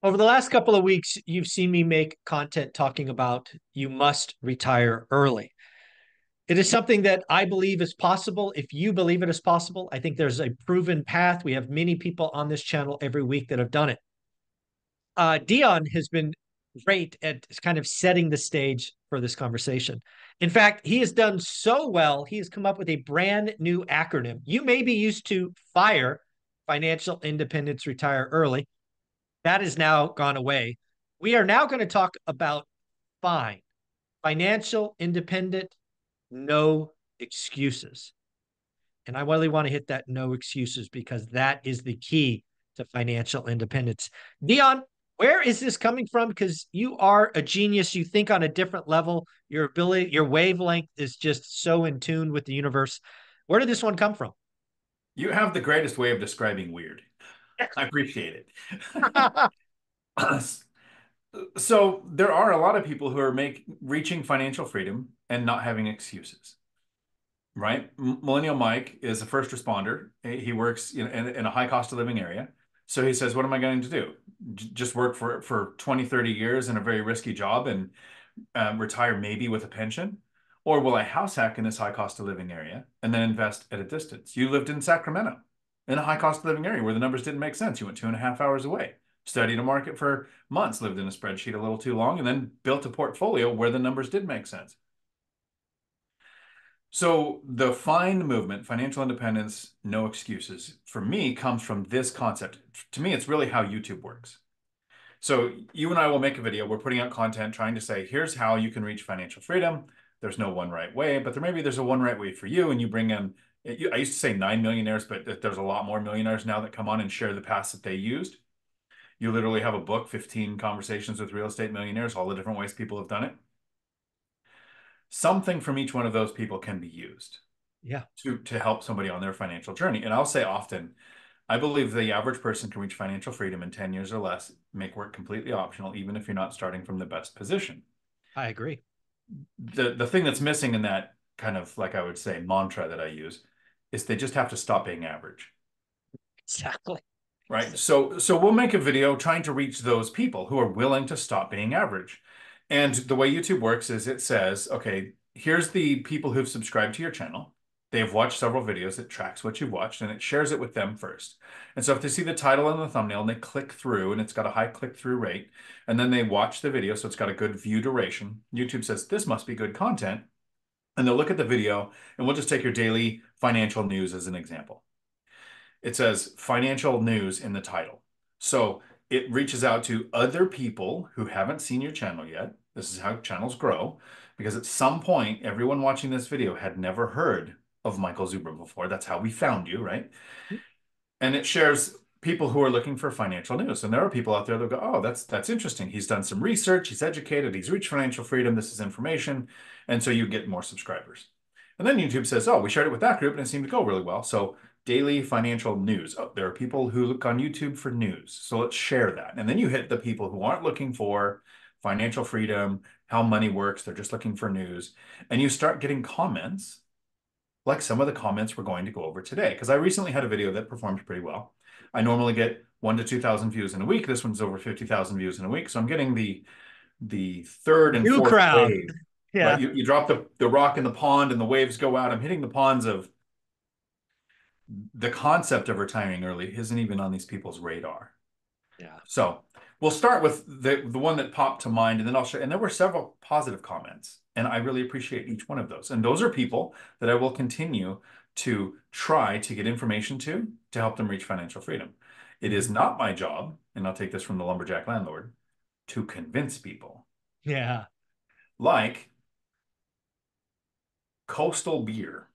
Over the last couple of weeks, you've seen me make content talking about you must retire early. It is something that I believe is possible. If you believe it is possible, I think there's a proven path. We have many people on this channel every week that have done it. Dion has been great at kind of setting the stage for this conversation. In fact, he has done so well, he has come up with a brand new acronym. You may be used to FIRE, financial independence, retire early. That has now gone away. We are now going to talk about FINE, financial independent, no excuses. And I really want to hit that no excuses because that is the key to financial independence. Dion, where is this coming from? Because you are a genius. You think on a different level. Your ability, your wavelength is just so in tune with the universe. Where did this one come from? You have the greatest way of describing weird. I appreciate it. So there are a lot of people who are reaching financial freedom and not having excuses, right? Millennial Mike is a first responder. He works in a high cost of living area. So he says, what am I going to do? Just work for 20, 30 years in a very risky job and retire maybe with a pension? Or will I house hack in this high cost of living area and then invest at a distance? You lived in Sacramento in a high cost of living area where the numbers didn't make sense. You went 2.5 hours away, studied a market for months, lived in a spreadsheet a little too long, and then built a portfolio where the numbers did make sense. So the FIND movement, financial independence, no excuses, for me comes from this concept. To me, it's really how YouTube works. So you and I will make a video. We're putting out content trying to say, here's how you can reach financial freedom. There's no one right way, but there's a one right way for you. And you bring in, I used to say 9 millionaires, but there's a lot more millionaires now that come on and share the paths that they used. You literally have a book, 15 conversations with real estate millionaires, all the different ways people have done it. Something from each one of those people can be used Yeah, to help somebody on their financial journey. And I'll say often, I believe the average person can reach financial freedom in 10 years or less, make work completely optional, even if you're not starting from the best position. I agree. The thing that's missing in that kind of, like I would say, mantra that I use is they just have to stop being average. Exactly. Right. So we'll make a video trying to reach those people who are willing to stop being average. And the way YouTube works is it says, okay, here's the people who've subscribed to your channel. They have watched several videos. It tracks what you've watched and it shares it with them first. And so if they see the title and the thumbnail and they click through and it's got a high click-through rate, and then they watch the video, so it's got a good view duration, YouTube says, this must be good content. And they'll look at the video, and we'll just take your daily financial news as an example. It says financial news in the title. So it reaches out to other people who haven't seen your channel yet. This is how channels grow, because at some point, everyone watching this video had never heard of Michael Zuber before. That's how we found you, right? And it shares people who are looking for financial news. And there are people out there that go, oh, that's interesting. He's done some research, he's educated, he's reached financial freedom, this is information. And so you get more subscribers. And then YouTube says, oh, we shared it with that group and it seemed to go really well. So daily financial news. Oh, there are people who look on YouTube for news. So let's share that. And then you hit the people who aren't looking for financial freedom, how money works. They're just looking for news. And you start getting comments like some of the comments we're going to go over today. Because I recently had a video that performed pretty well. I normally get 1,000 to 2,000 views in a week. This one's over 50,000 views in a week. So I'm getting the third and New fourth crowd. wave, right? Yeah. You drop the rock in the pond and the waves go out. I'm hitting the ponds of the concept of retiring early isn't even on these people's radar. Yeah. So we'll start with the one that popped to mind, and then I'll share. And there were several positive comments, and I really appreciate each one of those. And those are people that I will continue to try to get information to help them reach financial freedom. It is Mhm. not my job, and I'll take this from the lumberjack landlord, to convince people. Yeah. Like Coastal Beer.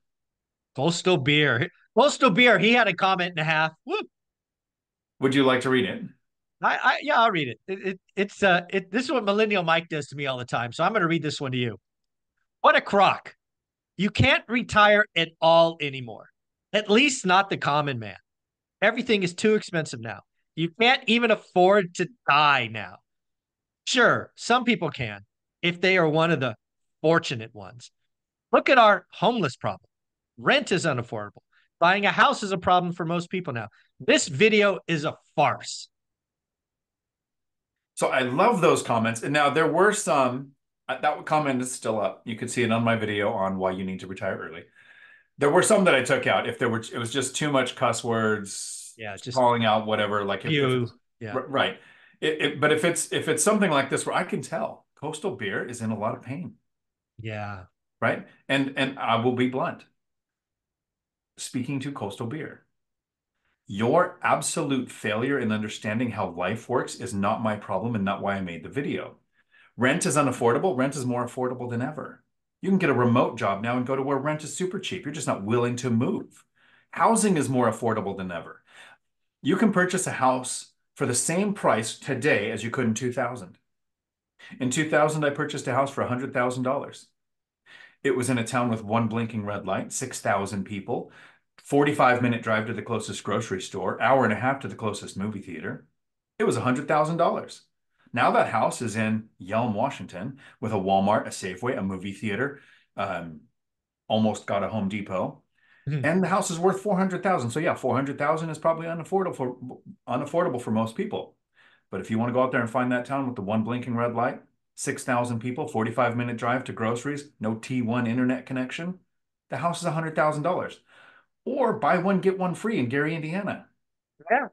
Coastal beer. Coastal beer. He had a comment and a half. Whoop. Would you like to read it? Yeah, I'll read it. This is what Millennial Mike does to me all the time. So I'm going to read this one to you. What a crock. You can't retire at all anymore. At least not the common man. Everything is too expensive now. You can't even afford to die now. Sure, some people can if they are one of the fortunate ones. Look at our homeless problem. Rent is unaffordable. Buying a house is a problem for most people now. This video is a farce. So I love those comments. And now there were some, that comment is still up. You could see it on my video on why you need to retire early. There were some that I took out. If there were, it was just too much cuss words, Yeah, just calling out whatever. Like if you. it's Yeah, right, but if it's something like this where I can tell Coastal Beer is in a lot of pain, yeah, right? And I will be blunt. Speaking to Coastal Beer, your absolute failure in understanding how life works is not my problem and not why I made the video. Rent is unaffordable. Rent is more affordable than ever. You can get a remote job now and go to where rent is super cheap. You're just not willing to move. Housing is more affordable than ever. You can purchase a house for the same price today as you could in 2000. In 2000, I purchased a house for $100,000. It was in a town with one blinking red light, 6,000 people, 45-minute drive to the closest grocery store, hour and a half to the closest movie theater. It was $100,000. Now that house is in Yelm, Washington, with a Walmart, a Safeway, a movie theater, um, almost got a Home Depot, Mhm. and the house is worth 400,000. So yeah, 400,000 is probably unaffordable for most people. But if you want to go out there and find that town with the one blinking red light, 6,000 people, 45-minute drive to groceries, no T1 internet connection, the house is $100,000. Or buy one, get one free in Gary, Indiana. yeah,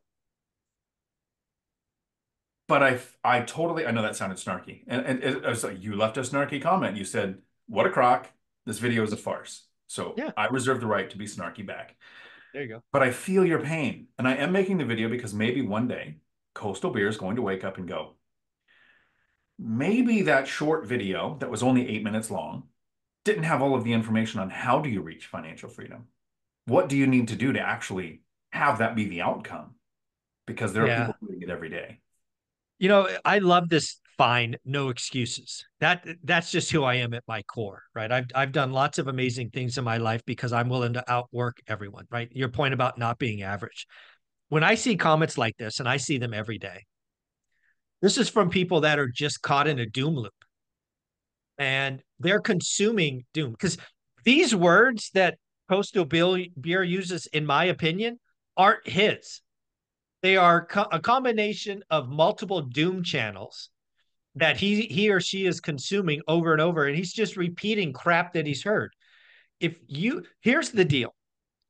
But I totally, I know that sounded snarky. And it was like, you left a snarky comment. You said, what a crock. This video is a farce. So yeah. I reserve the right to be snarky back. There you go. But I feel your pain. And I am making the video because maybe one day Coastal Beer is going to wake up and go, maybe that short video that was only 8 minutes long didn't have all of the information on how do you reach financial freedom. What do you need to do to actually have that be the outcome? Because there are Yeah. people doing it every day. I love this fine, no excuses. That's just who I am at my core, right? I've done lots of amazing things in my life because I'm willing to outwork everyone, right? Your point about not being average. When I see comments like this, and I see them every day, this is from people that are just caught in a doom loop and they're consuming doom because these words that Coastal Beer uses, in my opinion, aren't his. They are a combination of multiple doom channels that he or she is consuming over and over, and he's just repeating crap that he's heard. If you Here's the deal.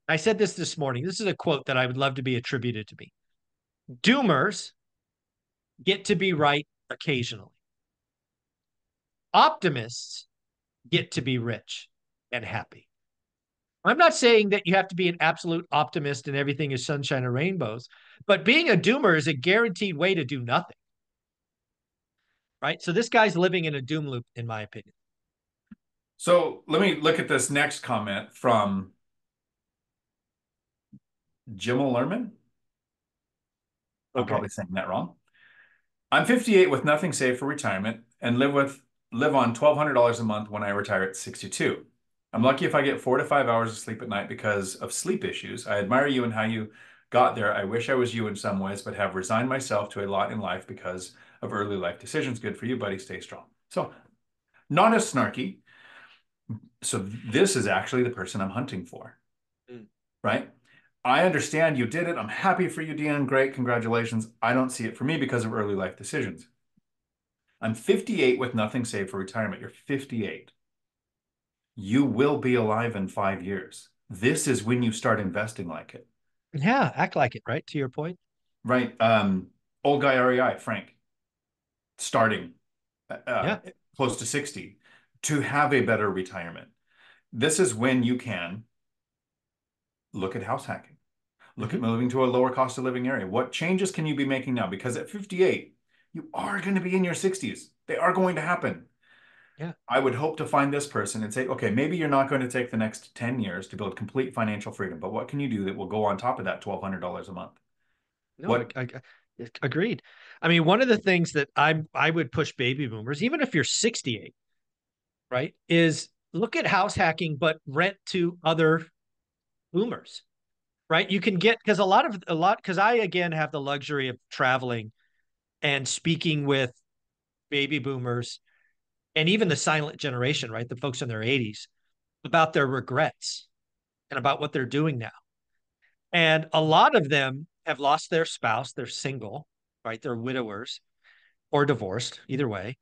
I said this morning. This is a quote that I would love to be attributed to me. Doomers get to be right occasionally. Optimists get to be rich and happy. I'm not saying that you have to be an absolute optimist and everything is sunshine and rainbows, but being a doomer is a guaranteed way to do nothing, right? So this guy's living in a doom loop, in my opinion. So let me look at this next comment from Jim Lerman. I'm Okay. probably saying that wrong. I'm 58 with nothing saved for retirement and live on $1,200 a month when I retire at 62. I'm lucky if I get 4 to 5 hours of sleep at night because of sleep issues. I admire you and how you got there. I wish I was you in some ways, but have resigned myself to a lot in life because of early life decisions. Good for you, buddy. Stay strong. So, not as snarky. So, this is actually the person I'm hunting for, Mm. right? I understand you did it. I'm happy for you, Dion. Great. Congratulations. I don't see it for me because of early life decisions. I'm 58 with nothing saved for retirement. You're 58. You will be alive in 5 years. This is when you start investing like it, Yeah, act like it, right? To your point. right? Old guy REI, Frank, starting uh, Yeah. close to 60 to have a better retirement. This is when you can look at house hacking, look at Mhm. moving to a lower cost of living area. What changes can you be making now? Because at 58, you are going to be in your 60s. They are going to happen. Yeah. I would hope to find this person and say, okay, maybe you're not going to take the next 10 years to build complete financial freedom, but what can you do that will go on top of that $1,200 a month? No, What? agreed. I mean, one of the things that I would push baby boomers, even if you're 68, right, is look at house hacking, but rent to other boomers, right? You can get because because I again have the luxury of traveling and speaking with baby boomers and even the silent generation, right? The folks in their 80s about their regrets and about what they're doing now. And a lot of them have lost their spouse, they're single, right? They're widowers. or divorced, either way,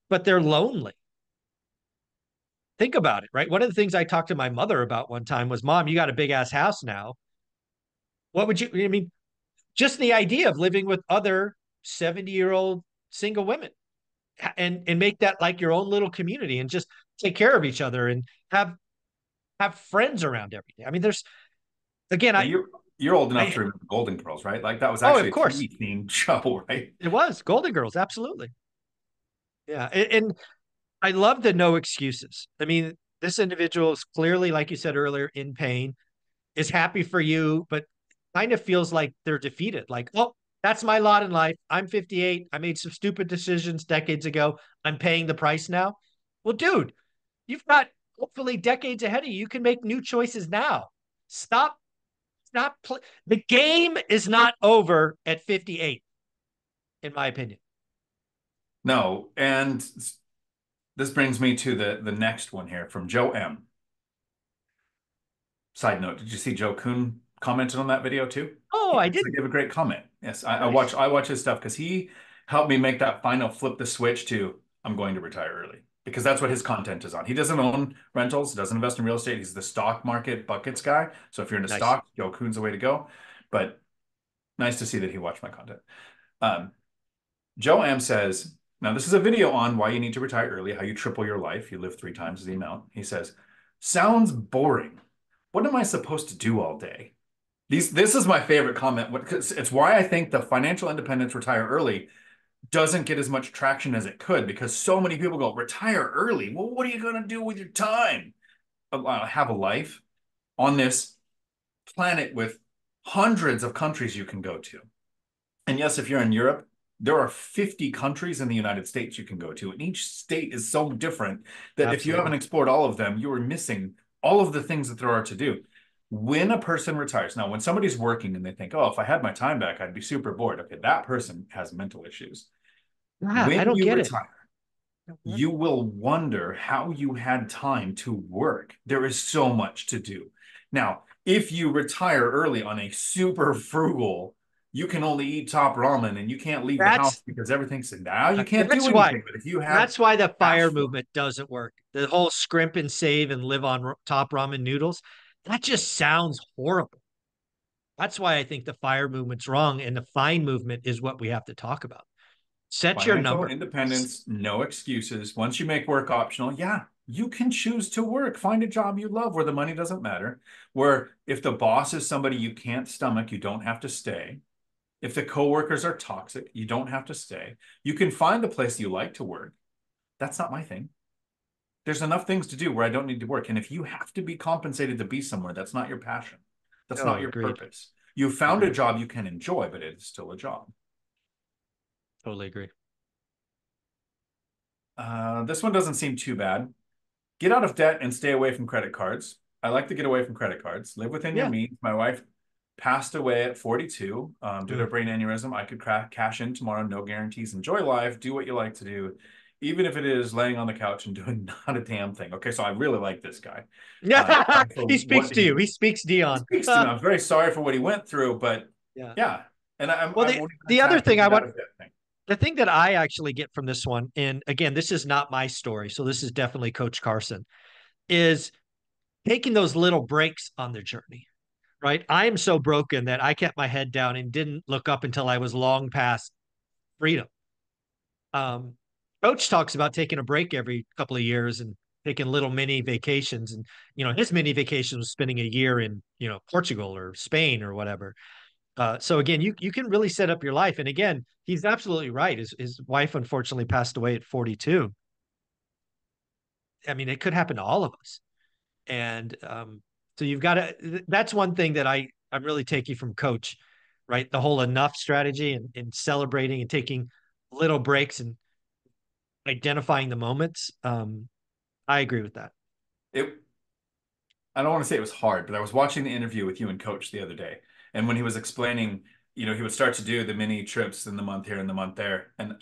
but they're lonely. Think about it, right? One of the things I talked to my mother about one time was, Mom, you got a big ass house now. What would you, I mean, just the idea of living with other 70-year-old single women and make that like your own little community and just take care of each other and have friends around every day. I mean, there's again, Well, you're old enough to I remember Golden Girls, right? Like that was oh, of actually a course TV themed show, right? it was Golden Girls, absolutely. Yeah. And I love the no excuses. I mean, this individual is clearly, like you said earlier, in pain, is happy for you, but kind of feels like they're defeated. Like, oh, that's my lot in life. I'm 58. I made some stupid decisions decades ago. I'm paying the price now. Well, dude, you've got hopefully decades ahead of you. You can make new choices now. Stop, stop. The game is not over at 58, in my opinion. No, and this brings me to the next one here from Joe M. Side note, did you see Joe Kuhn commented on that video too? Oh, He I actually didn't. gave a great comment. Yes, Nice. I watch his stuff because he helped me make that final flip the switch to I'm going to retire early because that's what his content is on. He doesn't own rentals, doesn't invest in real estate. He's the stock market buckets guy. So if you're into Nice. stock, Joe Kuhn's the way to go. But nice to see that he watched my content. Um, Joe M says, now this is a video on why you need to retire early, how you triple your life. You live 3 times the amount. He says, sounds boring. What am I supposed to do all day? This is my favorite comment because it's why I think the financial independence retire early doesn't get as much traction as it could because so many people go retire early. Well, what are you going to do with your time? Have a life on this planet with hundreds of countries you can go to. And yes, if you're in Europe, there are 50 countries in the United States you can go to, and each state is so different that if you haven't Absolutely. explored all of them, you are missing all of the things that there are to do. When a person retires, now when somebody's working and they think, oh, if I had my time back, I'd be super bored. Okay, that person has mental issues. Yeah, I When don't you get it. retire, you will wonder how you had time to work. There is so much to do. Now, if you retire early on a super frugal, you can only eat top ramen and you can't leave the house That's because everything's now you can't do that's why anything. But if you have that's why the cash fire flow, movement doesn't work. The whole scrimp and save and live on top ramen noodles, that just sounds horrible. That's why I think the fire movement's wrong and the fine movement is what we have to talk about. Set your financial number. independence, no excuses. Once you make work optional, yeah, you can choose to work. Find a job you love where the money doesn't matter. Where if the boss is somebody you can't stomach, you don't have to stay. If the coworkers are toxic, you don't have to stay. You can find the place you like to work. That's not my thing. There's enough things to do where I don't need to work. And if you have to be compensated to be somewhere, that's not your passion. That's not Oh, your agreed. purpose. You found a Agreed. job you can enjoy, but it is still a job. Totally agree. This one doesn't seem too bad. Get out of debt and stay away from credit cards. I like to get away from credit cards. Live within your Yeah. means. My wife passed away at 42 due to a Mm. brain aneurysm. I could cash in tomorrow, no guarantees. Enjoy life. Do what you like to do, even if it is laying on the couch and doing not a damn thing. Okay, so I really like this guy. Yeah. For He speaks what to you. He speaks he Dion. speaks to me. I'm very sorry for what he went through, but Yeah. yeah. And Well, I the won't even the other attack the thing I get out want of debt thing. the thing that I actually get from this one, and again, this is not my story, so this is definitely Coach Carson, is taking those little breaks on their journey, right? I am so broken that I kept my head down and didn't look up until I was long past freedom. Um, Coach talks about taking a break every couple of years and taking little mini vacations. And, his mini vacation was spending a year in, Portugal or Spain or whatever. So again, you can really set up your life. And again, he's absolutely right. His wife unfortunately passed away at 42. I mean, it could happen to all of us. And so you've got to, that's one thing that I'm really taking from Coach, right? The whole enough strategy and celebrating and taking little breaks and identifying the moments. I agree with that. It I don't want to say it was hard, but I was watching the interview with you and Coach the other day. And when he was explaining, he would start to do the mini trips in the month here and the month there. And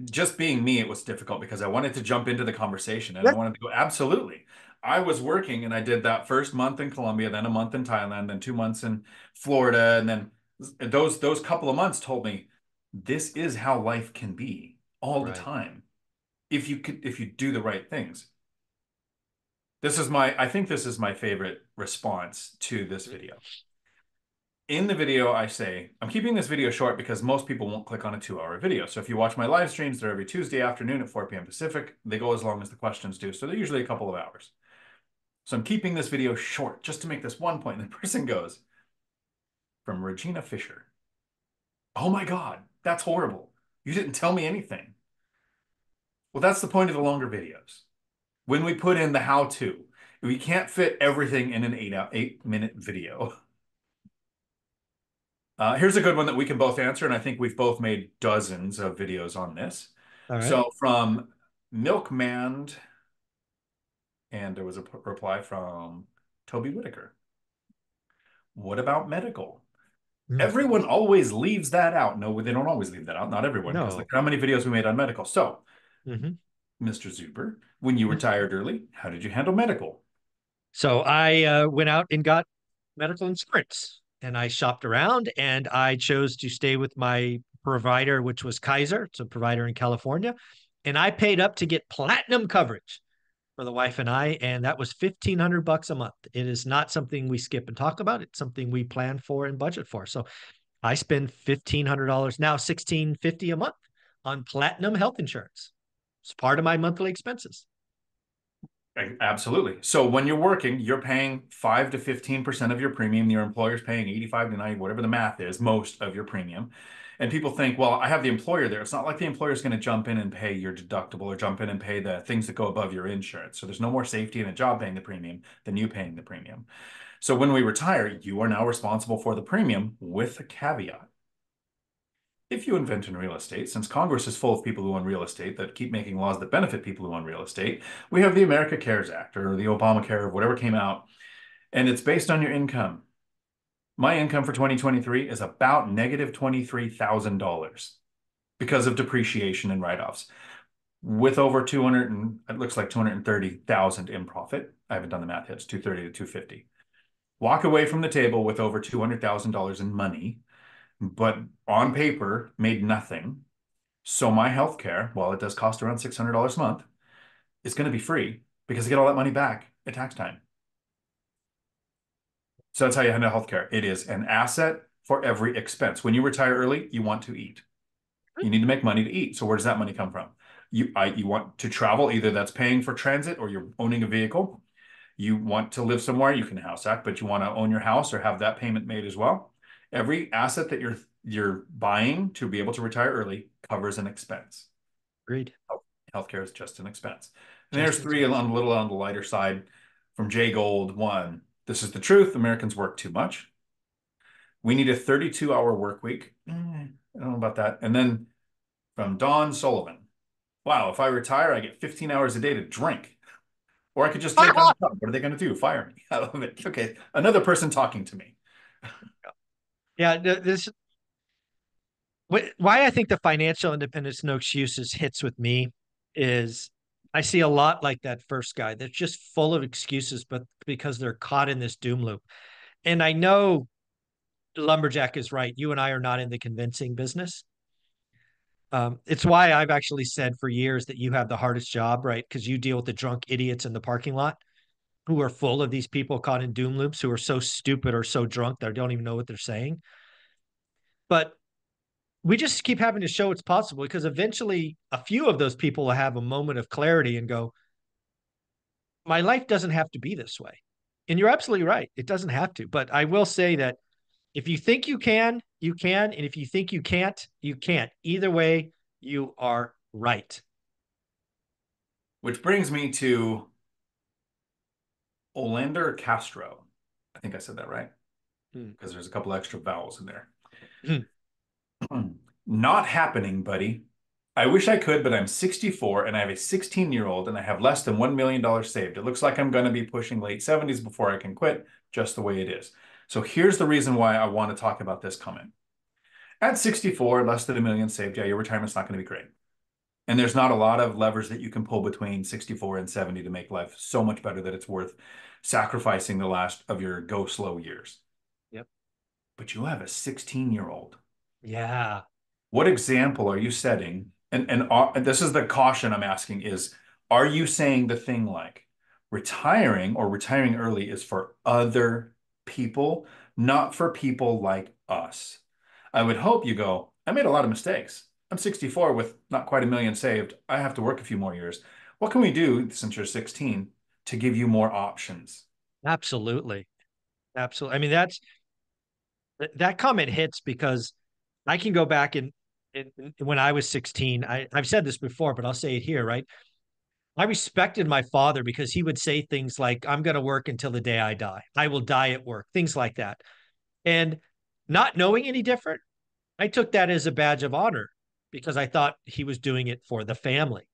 just being me, it was difficult because I wanted to jump into the conversation and I Yeah. wanted to go, absolutely. I was working and I did that first month in Colombia, then a month in Thailand, then 2 months in Florida. And then those couple of months told me this is how life can be all the Right. time if you do the right things. I think this is my favorite response to this video. In the video, I say, I'm keeping this video short because most people won't click on a 2-hour video. So if you watch my live streams, they're every Tuesday afternoon at 4 p.m. Pacific. They go as long as the questions do. So they're usually a couple of hours. So I'm keeping this video short just to make this one point. And the person goes, from Regina Fisher. Oh my God, that's horrible. You didn't tell me anything. Well, that's the point of the longer videos. When we put in the how-to, we can't fit everything in an 8-minute video. Here's a good one that we can both answer, and I think we've both made dozens of videos on this. All right. So from Milkman, and there was a reply from Toby Whitaker. What about medical? Mm. Everyone always leaves that out. No, they don't always leave that out. Not everyone, because look No. how many videos we made on medical. So, Hmm. Mr. Zuber, when you retired early, how did you handle medical? So I went out and got medical insurance, and I shopped around, and I chose to stay with my provider, which was Kaiser. It's a provider in California. And I paid up to get platinum coverage for the wife and I, and that was $1,500 a month. It is not something we skip and talk about. It's something we plan for and budget for. So I spend $1,500 now, $1,650 a month on platinum health insurance. It's part of my monthly expenses. Absolutely. So when you're working, you're paying 5 to 15% of your premium. Your employer's paying 85 to 90, whatever the math is, most of your premium. And people think, well, I have the employer there. It's not like the employer's going to jump in and pay your deductible or jump in and pay the things that go above your insurance. So there's no more safety in a job paying the premium than you paying the premium. So when we retire, you are now responsible for the premium with a caveat. If you invent in real estate, since Congress is full of people who own real estate that keep making laws that benefit people who own real estate, we have the America Cares Act or the Obamacare or whatever came out, and it's based on your income. My income for 2023 is about negative $23,000 because of depreciation and write-offs. With over 200 and it looks like 230,000 in profit. I haven't done the math yet. It's 230 to 250. Walk away from the table with over $200,000 in money, but on paper made nothing. So my health care, while it does cost around $600 a month, is going to be free because I get all that money back at tax time. So that's how you handle healthcare. It is an asset for every expense. When you retire early, you want to eat. You need to make money to eat. So where does that money come from? You want to travel, either that's paying for transit or you're owning a vehicle. You want to live somewhere, you can house act, but you want to own your house or have that payment made as well. Every asset that you're buying to be able to retire early covers an expense. Agreed. Healthcare is just an expense. And there's Just an three expense. on a little on the lighter side from Jay Gold. One, this is the truth. Americans work too much. We need a 32-hour work week. I don't know about that. And then from Don Sullivan. Wow, if I retire, I get 15 hours a day to drink. Or I could just drink on the job. What are they going to do? Fire me. I love it. Okay, another person talking to me. Yeah, this why I think the financial independence no excuses hits with me is I see a lot like that first guy. They're just full of excuses, but because they're caught in this doom loop. And I know Lumberjack is right. You and I are not in the convincing business. It's why I've actually said for years that you have the hardest job, right? Because you deal with the drunk idiots in the parking lot who are full of these people caught in doom loops who are so stupid or so drunk that they don't even know what they're saying. But we just keep having to show it's possible because eventually a few of those people will have a moment of clarity and go, my life doesn't have to be this way. And you're absolutely right. It doesn't have to. But I will say that if you think you can, you can. And if you think you can't, you can't. Either way, you are right. Which brings me to Olander Castro. I think I said that right Hmm. because there's a couple extra vowels in there. Hmm. Not happening, buddy. I wish I could, but I'm 64 and I have a 16-year-old and I have less than $1 million saved. It looks like I'm going to be pushing late 70s before I can quit, just the way it is. So here's the reason why I want to talk about this comment. At 64, less than $1 million saved, yeah, your retirement's not going to be great. And there's not a lot of levers that you can pull between 64 and 70 to make life so much better that it's worth sacrificing the last of your go slow years. Yep. But you have a 16-year-old. Yeah. what example are you setting? And this is the caution I'm asking is, are you saying the thing like retiring or retiring early is for other people, not for people like us? I would hope you go, I made a lot of mistakes. I'm 64 with not quite a million saved. I have to work a few more years. What can we do since you're 16 to give you more options? Absolutely. Absolutely. I mean, that comment hits because I can go back and when I was 16, I've said this before, but I'll say it here, right? I respected my father because he would say things like, I'm going to work until the day I die. I will die at work, things like that. And not knowing any different, I took that as a badge of honor because I thought he was doing it for the family.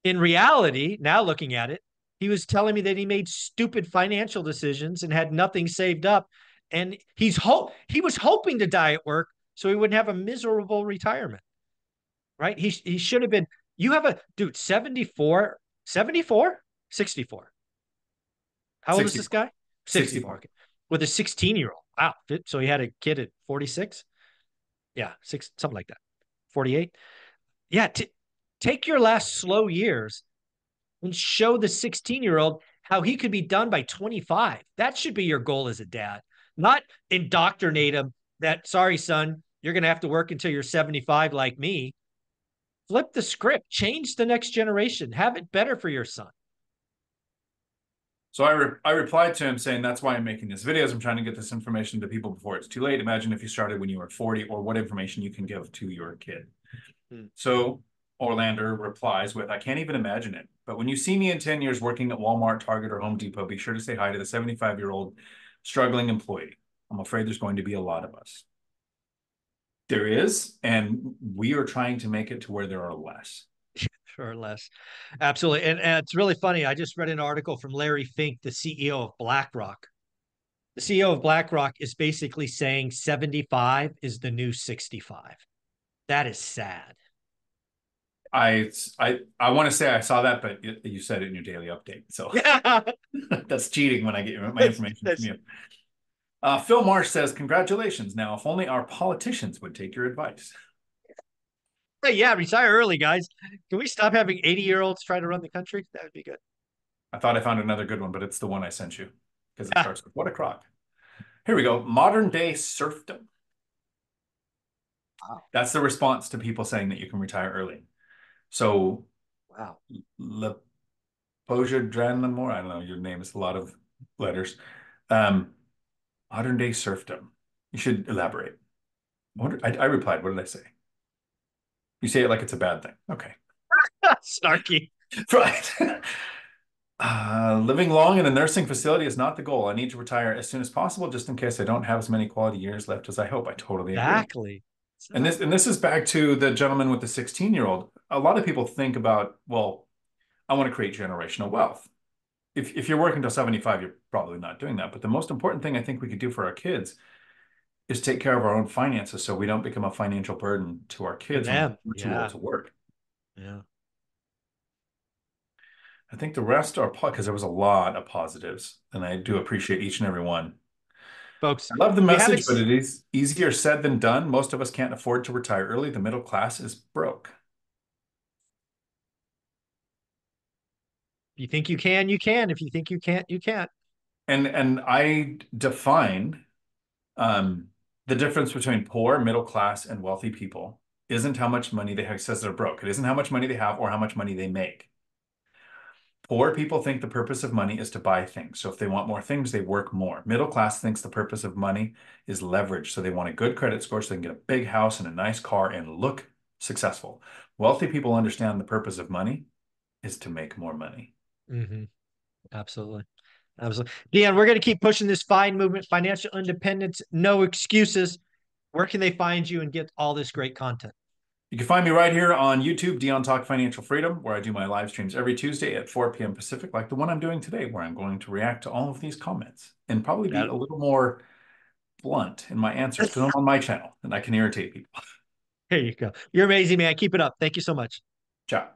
In reality, now looking at it, he was telling me that he made stupid financial decisions and had nothing saved up. And he was hoping to die at work so he wouldn't have a miserable retirement, right? He should have been. You have a dude, 74, 74, 64. How old is this 64. guy? 64. 64. Okay. With a 16-year-old. Wow. So he had a kid at 46? Yeah, something like that. 48. Yeah, take your last slow years and show the 16-year-old how he could be done by 25. That should be your goal as a dad, not indoctrinate him that, sorry, son, you're going to have to work until you're 75 like me. Flip the script, change the next generation, have it better for your son. So I replied to him saying, that's why I'm making this videos. I'm trying to get this information to people before it's too late. Imagine if you started when you were 40 or what information you can give to your kid. Hmm. So Orlando replies with, I can't even imagine it. But when you see me in 10 years working at Walmart, Target, or Home Depot, be sure to say hi to the 75-year-old struggling employee. I'm afraid there's going to be a lot of us. There is, and we are trying to make it to where there are less. Or less. Absolutely. And it's really funny. I just read an article from Larry Fink, the CEO of BlackRock. The CEO of BlackRock is basically saying 75 is the new 65. That is sad. I want to say I saw that, but you said it in your daily update. So Yeah. that's cheating when I get my that's, information from that's, you. Phil Marsh says, congratulations. Now, if only our politicians would take your advice. hey, yeah, retire early, guys. Can we stop having 80-year-olds try to run the country? That would be good. I thought I found another good one, but it's the one I sent you because it starts with what a crock. Here we go. Modern day serfdom. Wow. That's the response to people saying that you can retire early. So, Wow. Le Poja Dranmore, I don't know, your name is a lot of letters. Um, Modern day serfdom. You should elaborate. I replied, what did I say? You say it like it's a bad thing. Okay. Snarky. Right. Living long in a nursing facility is not the goal. I need to retire as soon as possible, just in case I don't have as many quality years left as I hope. I totally agree. Exactly. And this is back to the gentleman with the 16-year-old. A lot of people think about, well, I want to create generational wealth. If you're working till 75, you're probably not doing that. But the most important thing I think we could do for our kids is take care of our own finances so we don't become a financial burden to our To kids when them. we're too old Yeah. to work. Yeah. I think the rest are because there was a lot of positives, and I do appreciate each and every one. Folks, I love the if you haven't, message, but it is easier said than done. Most of us can't afford to retire early. The middle class is broke. if you think you can, you can. If you think you can't, you can't. And I define um, the difference between poor, middle class, and wealthy people isn't how much money they have, says they're broke. It isn't how much money they have or how much money they make. Poor people think the purpose of money is to buy things. So if they want more things, they work more. Middle class thinks the purpose of money is leverage. So they want a good credit score so they can get a big house and a nice car and look successful. Wealthy people understand the purpose of money is to make more money. Mm-hmm. Absolutely. Absolutely. Dion, we're going to keep pushing this fine movement, financial independence, no excuses. Where can they find you and get all this great content? You can find me right here on YouTube, Dion Talk Financial Freedom, where I do my live streams every Tuesday at 4 p.m. Pacific, like the one I'm doing today, where I'm going to react to all of these comments and probably be That, a little more blunt in my answers because I'm on my channel and I can irritate people. here you go. You're amazing, man. Keep it up. Thank you so much. Ciao.